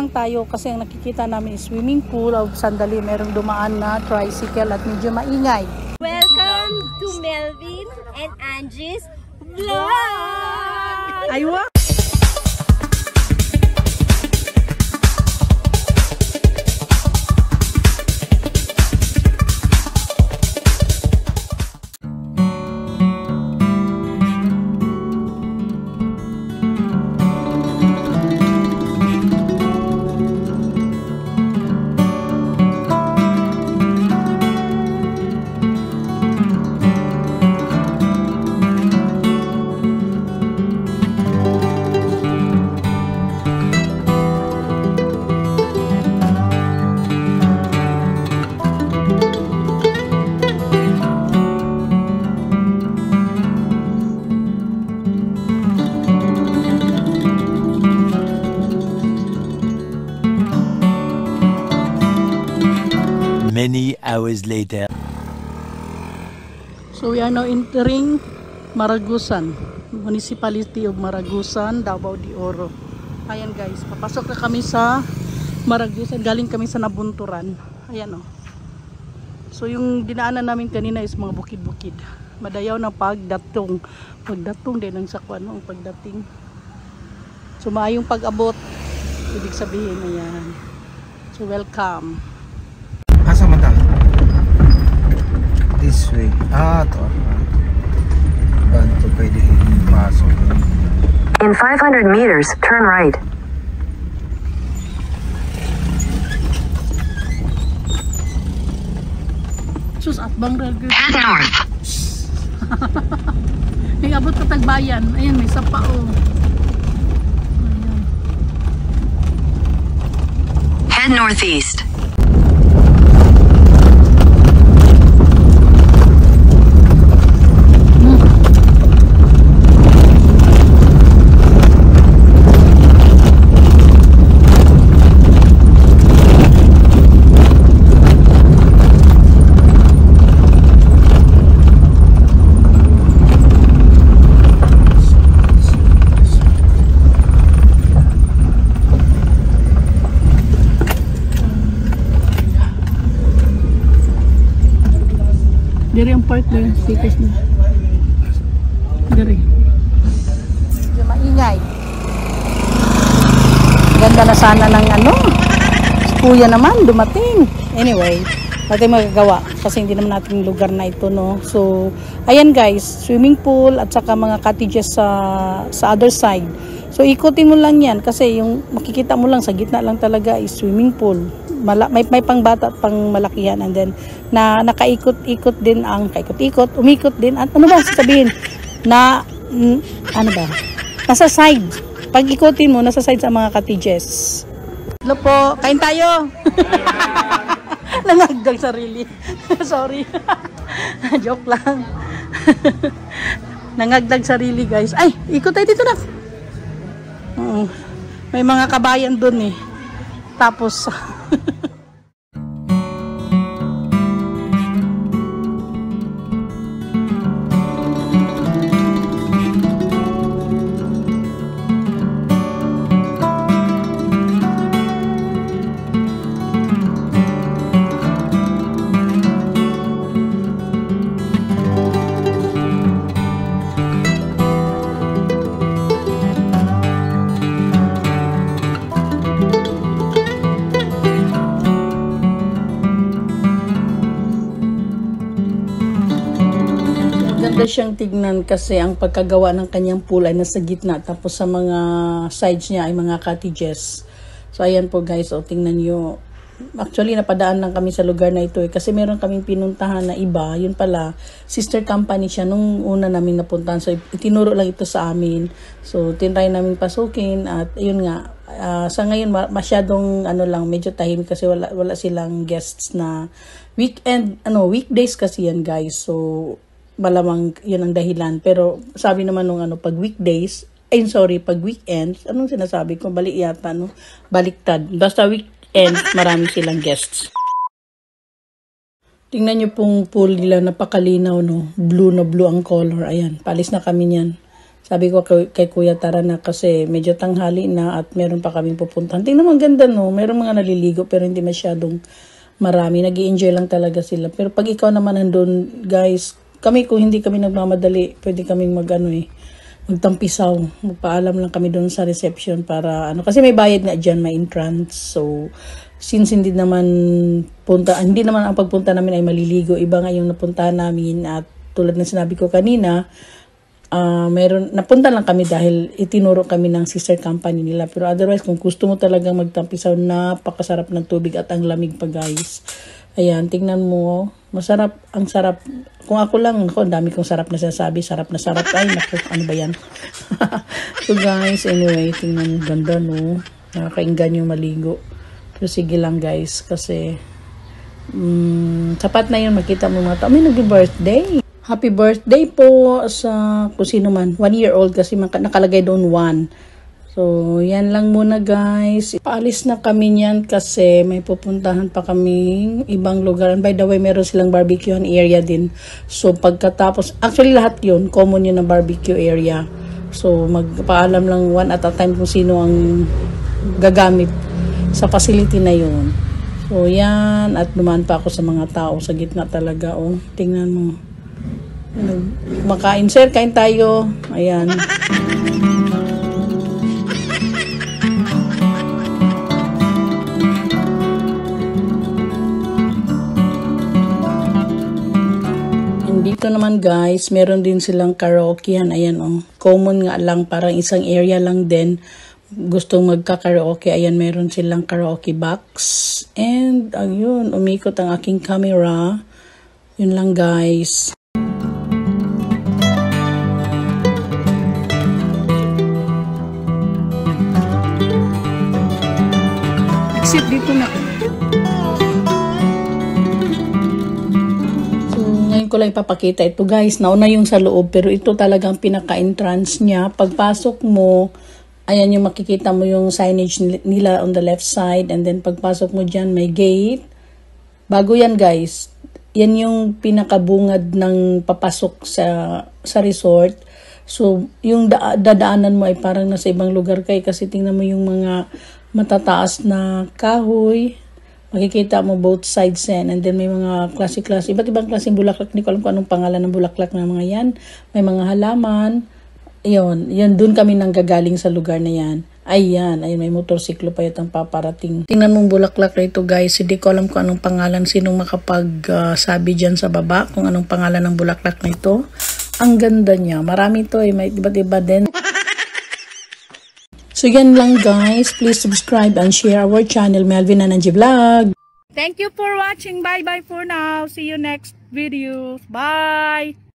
lang tayo kasi ang nakikita namin is swimming pool. O sandali merong dumaan na tricycle at medyo maingay. Welcome to Melvin and Angie's vlog! Aywa! Many hours later. So we are now entering Maragusan, Municipality of Maragusan, Davao de Oro. Ayan guys, papasok na kami sa Maragusan. Galing kami sa Nabunturan. Ayan o. So yung dinaanan namin kanina is mga bukid-bukid. Madayaw na pagdatong. Pagdatong din ang sakwan ng pagdating. So maayong pag-abot. Ibig sabihin, ayan. So welcome. Asa man ta? This way. To. Banto pwede ipasok. In 500 meters, turn right. Sus, atbang rail girl. Head north. May abot ka tagbayan. Ayan, may sapa o. Ayan. Head northeast. Dari ang park na stickers na. Dari. Medyo maingay. Ganda na sana ng ano. Kuya naman dumating. Anyway, natin magagawa kasi hindi naman natin lugar na ito, no. So, ayan guys, swimming pool at saka mga cottages sa other side. So, ikutin mo lang yan kasi yung makikita mo lang sa gitna lang talaga is swimming pool. May pang bata at pang malakihan, and then na nakaikot-ikot din ang umikot din at ano ba sasabihin na ano ba nasa side, pag ikutin mo nasa side sa mga cottages. Hello po, kain tayo. Nangagdag sarili. Sorry. Joke lang. Nangagdag sarili guys. Ay, ikot tayo dito na. May mga kabayan dun eh. Tapos maganda siyang tignan kasi ang pagkagawa ng kanyang pool ay nasa gitna, tapos sa mga sides niya ay mga cottages. So ayan po guys, o tingnan nyo. Actually napadaan lang kami sa lugar na ito kasi meron kaming pinuntahan na iba. Yun pala, sister company siya nung una namin napuntahan. So itinuro lang ito sa amin. So tinry namin pasukin at yun nga, sa ngayon masyadong medyo tahimik kasi wala silang guests na weekdays kasi yan guys. So malamang yun ang dahilan. Pero sabi naman nung pag weekdays, pag weekends, anong sinasabi ko? Balik yata, no? Baliktad. Basta weekends, marami silang guests. Tingnan nyo pong pool nila, napakalinaw, no? Blue na blue ang color. Ayan, palis na kami niyan. Sabi ko kay Kuya, tara na kasi medyo tanghali na at meron pa kaming pupuntahan. Tingnan mo, ang ganda no, meron mga naliligo pero hindi masyadong marami. Nag-i-enjoy lang talaga sila. Pero pag ikaw naman nandun, guys, kami kung hindi kami nagmamadali, pwede kaming magtampisaw. Magpaalam lang kami doon sa reception para kasi may bayad nga dyan, may entrance. So, since hindi naman ang pagpunta namin ay maliligo, iba nga yung napuntahan namin at tulad ng sinabi ko kanina, napunta lang kami dahil itinuro kami ng sister company nila. Pero otherwise, kung gusto mo talagang magtampisaw, napakasarap ng tubig at ang lamig pa, guys. Ayan, tingnan mo. Masarap, ang sarap. Kung ako lang, ang dami kong sarap na sinasabi. Sarap na sarap. Ay, naku, ano ba yan? So guys, anyway, tingnan mo, ganda no. Nakakainggan yung maligo. Pero sige lang guys, kasi sapat na yun, makita mo mga tao. May nag-birthday. Happy birthday po sa kung sino man. 1 year old kasi nakalagay doon 1. So, yan lang muna guys. Paalis na kami niyan kasi may pupuntahan pa kaming ibang lugar. And by the way, meron silang barbecue area din. So, pagkatapos, actually lahat yun, common yun na barbecue area. So, magpaalam lang one at a time kung sino ang gagamit sa facility na yun. So, yan. At dumaan pa ako sa mga tao sa gitna talaga. Oh, tingnan mo. Makain, sir, kain tayo. Ayan. And dito naman guys, meron din silang karaokehan. Ayan oh. Common nga lang, parang isang area lang din. Gustong magka-karaoke. Ayan, meron silang karaoke box. And ayun, umikot ang aking camera. Yun lang guys. Exit dito na. So, ngayon ko lang ipapakita ito guys. Nauna yung sa loob pero ito talagang pinaka-entrance niya. Pagpasok mo, ayan yung makikita mo yung signage nila on the left side. And then pagpasok mo dyan, may gate. Bago yan guys. Yan yung pinakabungad ng papasok sa resort. So, yung dadaanan mo ay parang nasa ibang lugar kayo kasi tingnan mo yung mga matataas na kahoy. Makikita mo both sides yan. And then may mga klase-klase, iba't ibang klaseng bulaklak. Hindi ko alam kung anong pangalan ng bulaklak na mga yan. May mga halaman. Yun, dun kami nanggagaling sa lugar na yan. Ayan, may motorsiklo pa yatang paparating. Tingnan mong bulaklak rito guys. Hindi ko alam kung anong pangalan. Sinong makapag-sabi dyan sa baba kung anong pangalan ng bulaklak na ito. Ang ganda niya. Marami to may iba't iba din. So yan lang guys. Please subscribe and share our channel, Melvin and Angie Vlog. Thank you for watching. Bye bye for now. See you next videos. Bye.